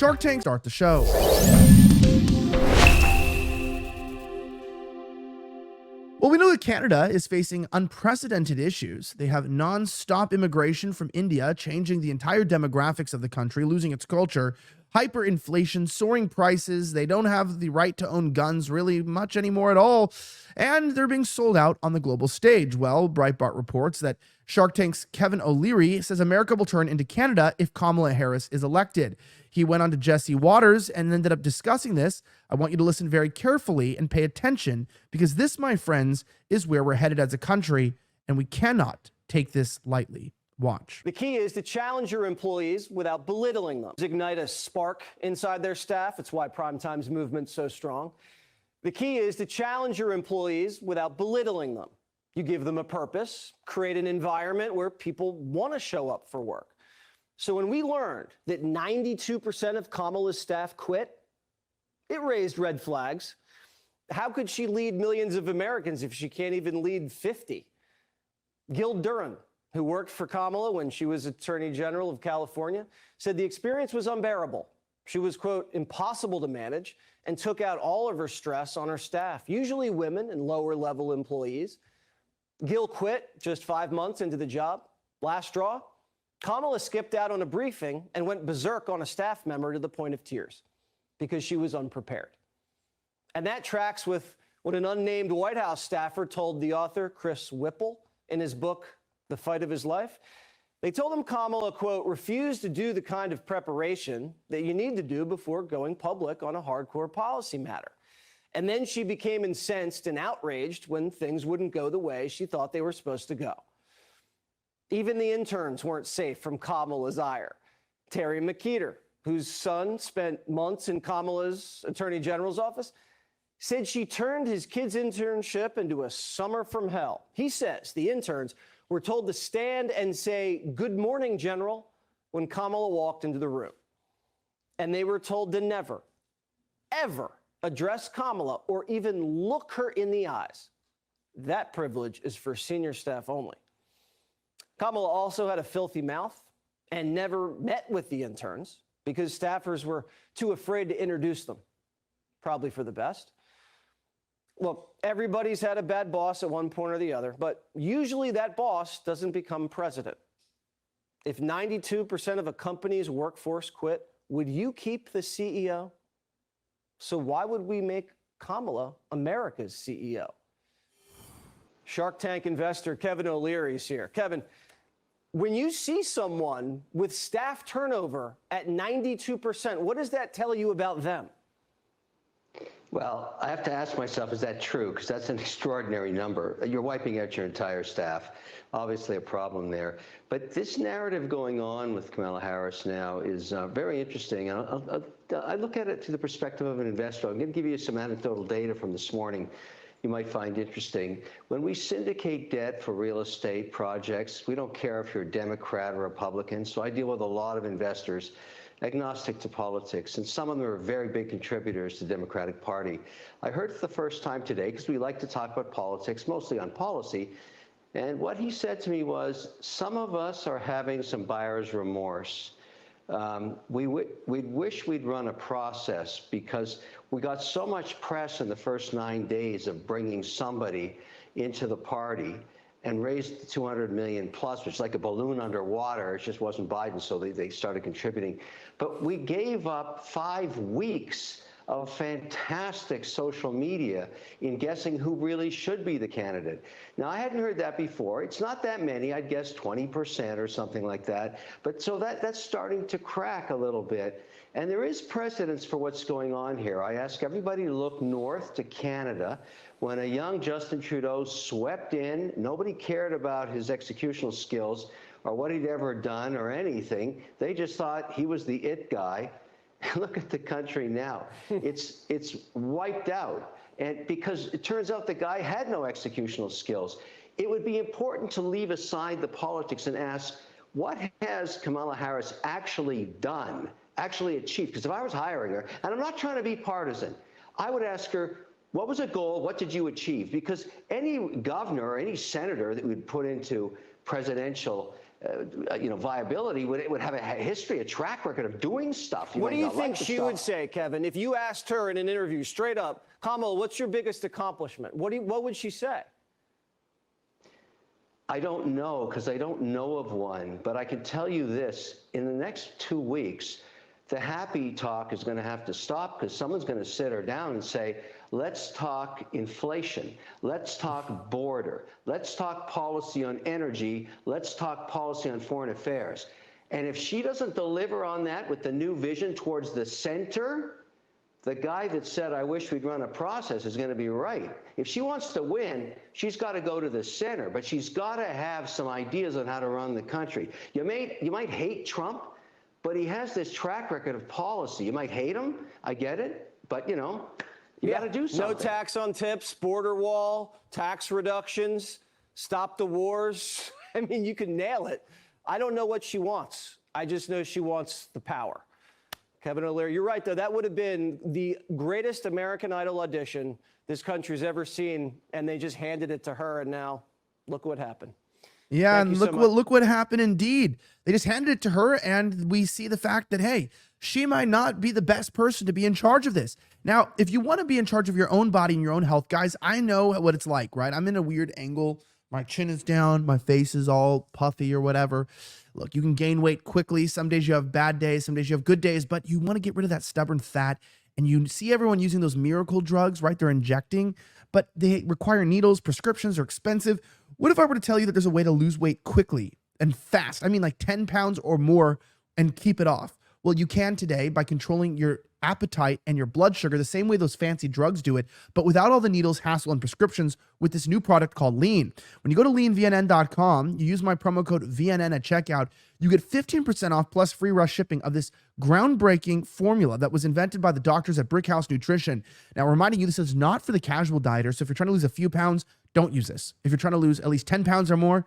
Shark Tank, start the show. Well, we know that Canada is facing unprecedented issues. They have non-stop immigration from India, changing the entire demographics of the country, losing its culture, hyperinflation, soaring prices. They don't have the right to own guns really much anymore at all, and they're being sold out on the global stage. Well, Breitbart reports that Shark Tank's Kevin O'Leary says America will turn into Canada if Kamala Harris is elected. He went on to Jesse Waters and ended up discussing this. I want you to listen very carefully and pay attention, because this, my friends, is where we're headed as a country, and we cannot take this lightly. Watch. The key is to challenge your employees without belittling them. Ignite a spark inside their staff. It's why Primetime's movement's so strong. The key is to challenge your employees without belittling them. You give them a purpose, create an environment where people want to show up for work. So when we learned that 92% of Kamala's staff quit, it raised red flags. How could she lead millions of Americans if she can't even lead 50? Gil Duran, who worked for Kamala when she was Attorney General of California, said the experience was unbearable. She was, quote, impossible to manage, and took out all of her stress on her staff, usually women and lower-level employees. Gil quit just 5 months into the job. Last straw, Kamala skipped out on a briefing and went berserk on a staff member to the point of tears because she was unprepared. And that tracks with what an unnamed White House staffer told the author, Chris Whipple, in his book, The Fight of His Life. They told him Kamala, quote, refused to do the kind of preparation that you need to do before going public on a hardcore policy matter. And then she became incensed and outraged when things wouldn't go the way she thought they were supposed to go. Even the interns weren't safe from Kamala's ire. Terry McKeeter, whose son spent months in Kamala's Attorney General's office, said she turned his kid's internship into a summer from hell. He says the interns were told to stand and say, "Good morning, General," when Kamala walked into the room. And they were told to never, ever address Kamala or even look her in the eyes. That privilege is for senior staff only. Kamala also had a filthy mouth and never met with the interns because staffers were too afraid to introduce them, probably for the best. Look, everybody's had a bad boss at one point or the other, but usually that boss doesn't become president. If 92% of a company's workforce quit, would you keep the CEO? So why would we make Kamala America's CEO? Shark Tank investor Kevin O'Leary is here. Kevin, when you see someone with staff turnover at 92%, what does that tell you about them? Well, I have to ask myself, is that true? Because that's an extraordinary number. You're wiping out your entire staff. Obviously a problem there. But this narrative going on with Kamala Harris now is very interesting. And I look at it through the perspective of an investor. I'm going to give you some anecdotal data from this morning you might find interesting. When we syndicate debt for real estate projects, we don't care if you're a Democrat or Republican. So I deal with a lot of investors agnostic to politics, and some of them are very big contributors to the Democratic Party. I heard for the first time today, because we like to talk about politics, mostly on policy, and what he said to me was, some of us are having some buyer's remorse. We'd wish we'd run a process because we got so much press in the first 9 days of bringing somebody into the party and raised 200 million plus, which is like a balloon underwater. It just wasn't Biden, so they started contributing. But we gave up 5 weeks of fantastic social media in guessing who really should be the candidate. Now, I hadn't heard that before. It's not that many. I'd guess 20% or something like that. But so that's starting to crack a little bit. And there is precedence for what's going on here. I ask everybody to look north to Canada. When a young Justin Trudeau swept in, nobody cared about his executional skills or what he'd ever done or anything. They just thought he was the it guy. Look at the country now. It's wiped out. And because it turns out the guy had no executional skills. It would be important to leave aside the politics and ask, what has Kamala Harris actually done, actually achieved? Because if I was hiring her, and I'm not trying to be partisan, I would ask her, what was a goal? What did you achieve? Because any governor or any senator that we'd put into presidential viability, would have a history, a track record of doing stuff. What do you think she would say, Kevin, if you asked her in an interview straight up, Kamala, what's your biggest accomplishment? What would she say? I don't know, because I don't know of one, but I can tell you this. In the next 2 weeks, the happy talk is going to have to stop, because someone's going to sit her down and say, let's talk inflation. Let's talk border. Let's talk policy on energy. Let's talk policy on foreign affairs. And if she doesn't deliver on that with the new vision towards the center, the guy that said, I wish we'd run a process is going to be right. If she wants to win, she's got to go to the center, but she's got to have some ideas on how to run the country. You might hate Trump, but he has this track record of policy. You might hate him. I get it. But, you got to do something. No tax on tips, border wall, tax reductions, stop the wars. I mean, you can nail it. I don't know what she wants. I just know she wants the power. Kevin O'Leary, you're right, though. That would have been the greatest American Idol audition this country's ever seen, and they just handed it to her, and now look what happened. Yeah, and look what happened indeed. They just handed it to her, and we see the fact that, hey, she might not be the best person to be in charge of this. Now, if you want to be in charge of your own body and your own health, guys, I know what it's like, right? I'm in a weird angle. My chin is down. My face is all puffy or whatever. Look, you can gain weight quickly. Some days you have bad days. Some days you have good days, but you want to get rid of that stubborn fat. And you see everyone using those miracle drugs, right? They're injecting, but they require needles. Prescriptions are expensive. What if I were to tell you that there's a way to lose weight quickly and fast? I mean, like 10 pounds or more and keep it off. Well, you can today by controlling your appetite and your blood sugar the same way those fancy drugs do it, but without all the needles, hassle, and prescriptions with this new product called Lean. When you go to leanvnn.com, you use my promo code VNN at checkout, you get 15% off plus free rush shipping of this groundbreaking formula that was invented by the doctors at Brickhouse Nutrition. Now, reminding you, this is not for the casual dieter, so if you're trying to lose a few pounds, don't use this. If you're trying to lose at least 10 pounds or more,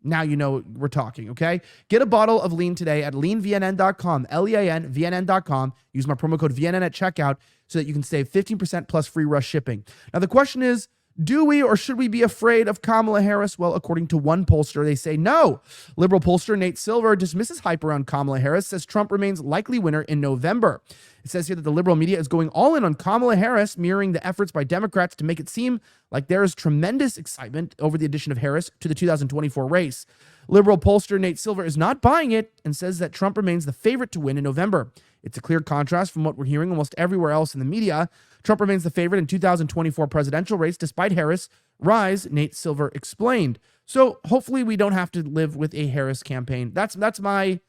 now you know we're talking, okay? Get a bottle of Lean today at leanvnn.com, LEANVNN.com. Use my promo code VNN at checkout so that you can save 15% plus free rush shipping. Now, the question is, do we or should we be afraid of Kamala Harris? Well, according to one pollster, they say no. Liberal pollster Nate Silver dismisses hype around Kamala Harris, says Trump remains likely winner in November. It says here that the liberal media is going all in on Kamala Harris, mirroring the efforts by Democrats to make it seem like there is tremendous excitement over the addition of Harris to the 2024 race. Liberal pollster Nate Silver is not buying it and says that Trump remains the favorite to win in November. It's a clear contrast from what we're hearing almost everywhere else in the media. Trump remains the favorite in 2024 presidential race despite Harris' rise, Nate Silver explained. So hopefully we don't have to live with a Harris campaign. That's my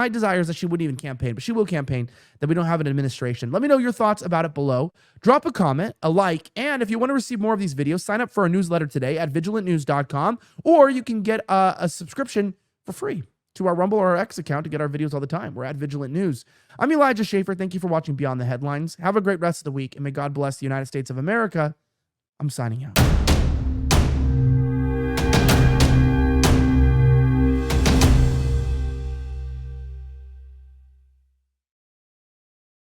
desire is that she wouldn't even campaign, but she will campaign, that we don't have an administration. Let me know your thoughts about it below. Drop a comment, a like, and if you want to receive more of these videos, sign up for our newsletter today at vigilantnews.com, or you can get a subscription for free to our Rumble or our X account to get our videos all the time. We're at Vigilant News. I'm Elijah Schaefer. Thank you for watching Beyond the Headlines. Have a great rest of the week, and may God bless the United States of America. I'm signing out.